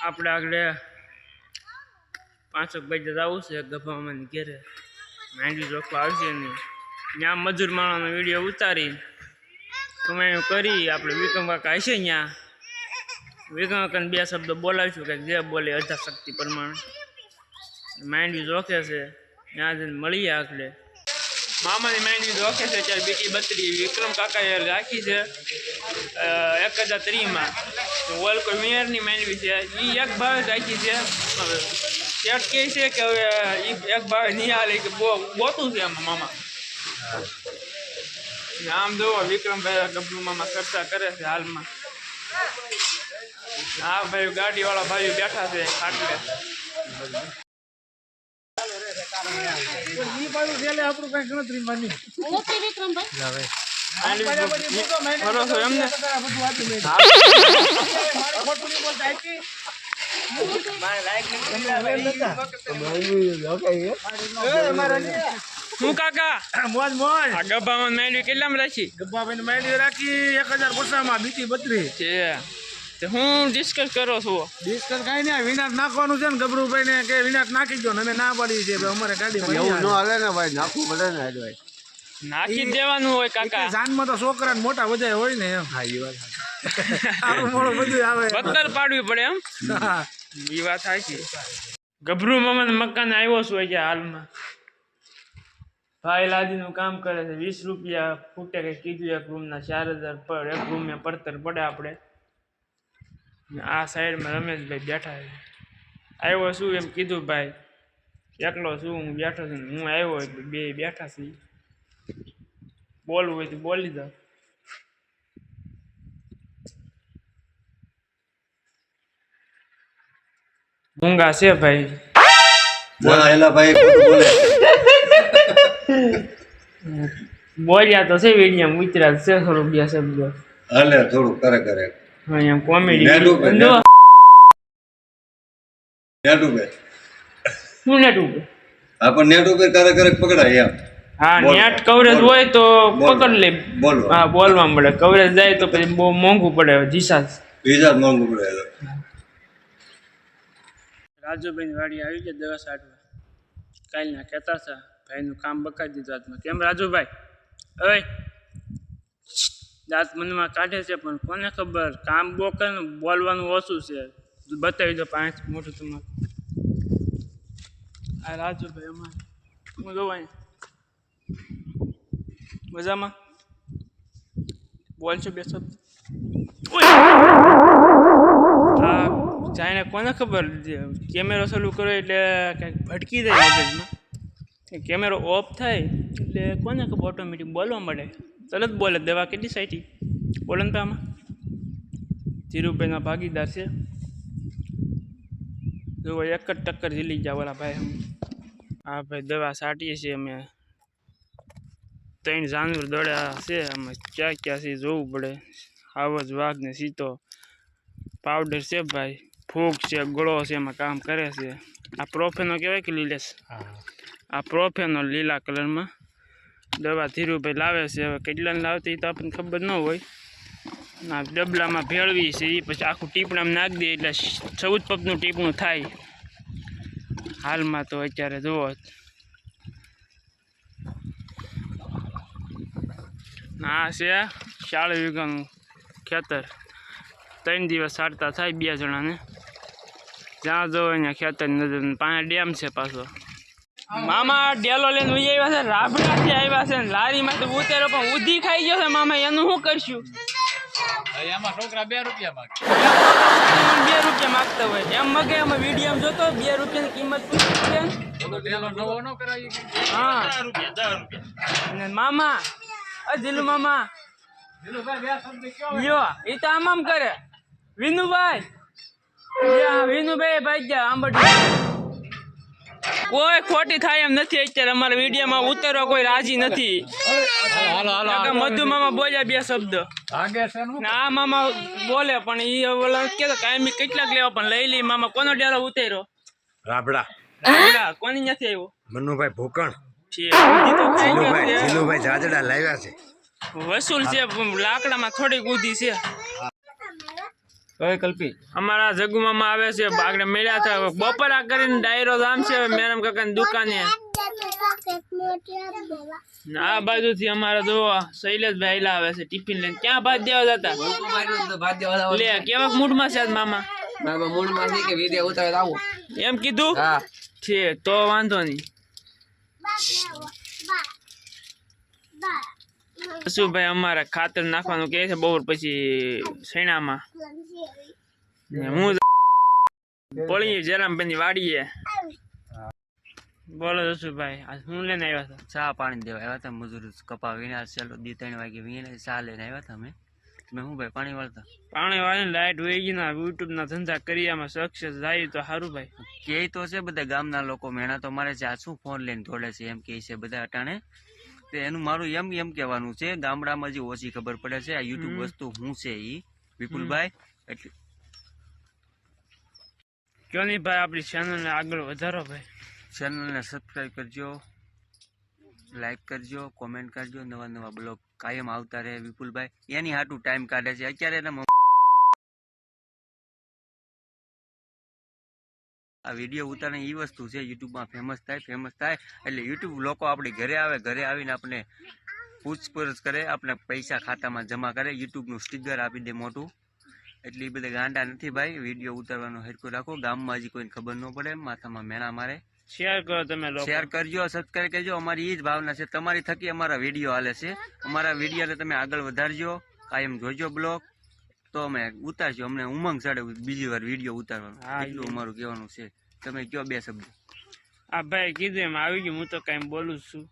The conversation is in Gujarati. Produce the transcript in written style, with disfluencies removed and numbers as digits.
આપણે આગળ 5 વાગે જવું છે ગભામાં ઘેરે માંડવી રોકવા આવશે નહીં ત્યાં મજૂર માણસનો વિડીયો ઉતારી કમાણી કરી આપણે વિક્રમ કાકા હશે ત્યાં વિક્રમ કાકાને 2 શબ્દો બોલાવીશું કે જે બોલે યથાશક્તિ પ્રમાણે માંડવી રોકે છે ત્યાં જઈને મળીએ આગળ મામાની માંડવી રોકે છે ત્યારે બીટી બત્રી વિક્રમ કાકાએ રાખી છે 1030માં ઓલ કોઈ મેયરની માંડવી છે એ એક ભાવે રાખી છે શેઠ કહે છે કે હવે એક ભાવે નહીં હાલે કે બોતું છે આમાં મામા આમ જોવો વિક્રમભાઈ ગબ્બુ મામા ચર્ચા કરે છે હાલમાં હા ભાઈ ગાડી વાળા ભાઈઓ બેઠા છે ખાટલે શું કાકા મોજ મોજ આ ગબ્બામાં માંડવી કેટલામાં રાખી ગબ્બાભાઈ માંડવી રાખી 1050માં બીટી 32 છે તે હું ડિસ્કસ કરો છો ડિસ્કસ કાઈ નહીં વિનાશ નાખવાનું છે ને ગબરુભાઈ ને કે વિનાશ નાખી દો ને અમે ના પાડી છે અમારે ગાડીમાં એવું ન હાલે ને ભાઈ નાખવું પડે ને ભાઈ નાખી દેવાનું હોય કાકા જાનમાં તો છોકરા ને મોટા બધા હોય ને એમ હા એ વાત આપણું મોડું બધું આવે બત્તર પાડવી પડે એમ હા એ વાત સાચી ગભરુ મામાને મકાન આવ્યો છું આજે હાલમાં ભાઈ લાદીનું કામ કરે છે 20 રૂપિયા ફૂટે કે કીધું એક રૂમના 4000 પર એક રૂમે પડતર પડે આપણે આ સાઈડમાં રમેશભાઈ બેઠા છે આવ્યો છું એમ કીધું ભાઈ એકલો છું હું બેઠો છું હું આવ્યો એટલે બે બેઠા છીએ બોલવું હોય તો બોલી દો મૂંગા છે ભાઈ એલા ભાઈ બોલે બોલ્યા તો છે વિડીયો ઉતર્યા છે થોડું 2 શબ્દો હાલે થોડું કરે હા એમ કોમેડી નેટ ઉપર શું નેટ ઉપર આપણ નેટ ઉપર કરે પકડાય એમ હા નેટ કવરેજ હોય તો પકડ લે હા બોલવા મળે કવરેજ જાય તો પછી બહુ મોંઘું પડે જીસાસ મોંઘું પડે રાજુભાઈની વાડી આવી છે દવા છાંટવા કાલના કહેતા હતા ભાઈનું કામ બકાઈ દીધું હાથમાં કેમ રાજુભાઈ ઓય દાંત મનમાં કાઢે છે પણ કોને ખબર કામ બહુ કરે ને બોલવાનું ઓછું છે બતાવી દો 5 મોટું તમારે આ રાજુભાઈ અમારે હું જોવાય મજામાં બોલશો 2 શબ્દ હા જાણે કોને ખબર કેમેરો ચાલુ કરો એટલે કંઈક ભટકી જાય મગજમાં કેમેરો ઓફ થાય એટલે કોને ખબર ઓટોમેટિક બોલવા મળે તરત બોલે દવા કેટલી સાઈટી બોલો ને આમાં ધીરુભાઈના ભાગીદાર છે જો એક જ ટક્કર ઝીલી જાય ઓલા ભાઈ હા ભાઈ દવા છાંટીએ છીએ અમે 3 જાનવર દોડ્યા છે અમે ક્યાં છે જોવું પડે આવજ વાઘ ને સીતો પાવડર છે ભાઈ ફૂગ છે ગળો છે એમાં કામ કરે છે આ પ્રોફેનો કહેવાય કે લીલેશ આ પ્રોફેનો લીલા કલરમાં દવા ધીરુભાઈ લાવે છે હવે કેટલાને લાવતી તો આપણને ખબર ન હોય ના ડબલામાં ભેળવી છે એ પછી આખું ટીપણામાં નાખી દે એટલે 14 પગનું ટીપણું થાય હાલમાં તો અત્યારે જુઓ આ છે 40 વીઘાનું ખેતર 3 દિવસ સારતા થાય 2 જણાને જ્યાં જો અહીંયા ખેતર નજર પાસે ડેમ છે પાછો મામા ડેલો લઈને ઉઈ આવ્યા છે રાબડાથી આવ્યા છે લારીમાં તો ઉતેરો પણ ઉધી ખાઈ ગયો છે મામા એનું શું કરશું એમાં છોકરા 2 રૂપિયા માંગે 2 રૂપિયા માંગતા હોય એમ મગે એમાં વિડીયો જોતો 2 રૂપિયાની કિંમત પૂછી નવો ન કરાવી હા 10 રૂપિયા અને મામા જીલુ મામા યો એ તો આમ કરે વિનુભાઈ વિનુભાઈ ભાઈ ગયા આંબડી કોઈ ખોટી થાય એમ નથી અત્યારે અમારા વિડીયોમાં ઉતરવા કોઈ રાજી નથી મધુ મામા બોલ્યા 2 શબ્દ આ મામા બોલે પણ એ બોલે કે કાયમી કેટલાક લેવા પણ લઈ લી મામા કોનો ડેરો ઉતાર્યો રાબડા કોની નથી આવ્યો મનુભાઈ ભૂકણ જીલુભાઈ જાજડા લાવ્યા છે વસૂલ છે લાકડામાં થોડીક ઉધી છે ઓય કલ્પી અમારા જગુમામાં આવે છે આગળ મેળ્યા હતા બપોરા કરીને ડાયરો આમ છે મેરમ કાકાની દુકાને આ બાજુથી અમારા જો શૈલેષભાઈ આયલા આવે છે ટિફિન લઈને ક્યાં ભાત દેવા જતા લે કેવા મૂડમાં છે આજ મામા એમ કીધું ઠીક તો વાંધો નહીં શું ભાઈ અમારે ખાતર નાખવાનું કહે છે બપોર પછી સૈણામાં હું પડી જરામભાઈ વાડીએ બોલો જશુભાઈ આજ હું લઈને આવ્યા હતા ચા પાણી દેવા આવ્યા હતા મજૂર કપા વીણા ચાલો 3 વાગે વીણે ચા લઈને આવ્યા હતા અમે તમે શું ભાઈ પાણી વાળતા પાણી વાળીને લાઈટ વહી ગઈ ના યુટ્યુબ ના ધંધા કરી આમાં સક્સેસ જાય તો સારું ભાઈ કે તો છે બધા ગામના લોકો મહેનત તો મારે છે આ શું ફોન લઈને દોડે છે એમ કે છે બધા અટાણે તે એનું મારું એમ કહેવાનું છે ગામડામાં જે ઓછી ખબર પડે છે આ યુટ્યુબ વસ્તુ શું છે ઈ વિપુલભાઈ એટલે કયો નહીં ભાઈ આપણી ચેનલને આગળ વધારો ભાઈ ચેનલને સબસ્ક્રાઈબ કરજો લાઈક કરજો કોમેન્ટ કરજો નવા બ્લોગ કાયમ આવતા રહે વિપુલભાઈ એની હાટું ટાઈમ કાઢે છે અત્યારે એને આ વિડીયો ઉતારને એ વસ્તુ છે યુટ્યુબમાં ફેમસ થાય એટલે યુટ્યુબ લોકો આપણી ઘરે આવે ઘરે આવીને આપણે પૂછપરછ કરે આપણે પૈસા ખાતામાં જમા કરે યુટ્યુબનું સ્ટીકર આપી દે મોટું એટલે એ બધા ગાંડા નથી ભાઈ વિડીયો ઉતારવાનો હેરકો રાખો ગામમાં હજી કોઈને ખબર ન પડે માથામાં મેણા મારે શેર કરો તમે લોકો શેર કરજો સબસ્ક્રાઈબ કરજો અમારી એ જ ભાવના છે તમારી થકી અમારા વિડીયો હાલે છે અમારા વિડીયોને તમે આગળ વધારજો કાયમ જોજો બ્લોગ તો અમે ઉતારજો અમને ઉમંગ ચડે બીજી વાર વિડીયો ઉતારવાનો એટલું અમારું કહેવાનું છે તમે કયો 2 શબ્દ આ ભાઈ કીધું એમ આવી ગયું હું તો કઈ બોલું છું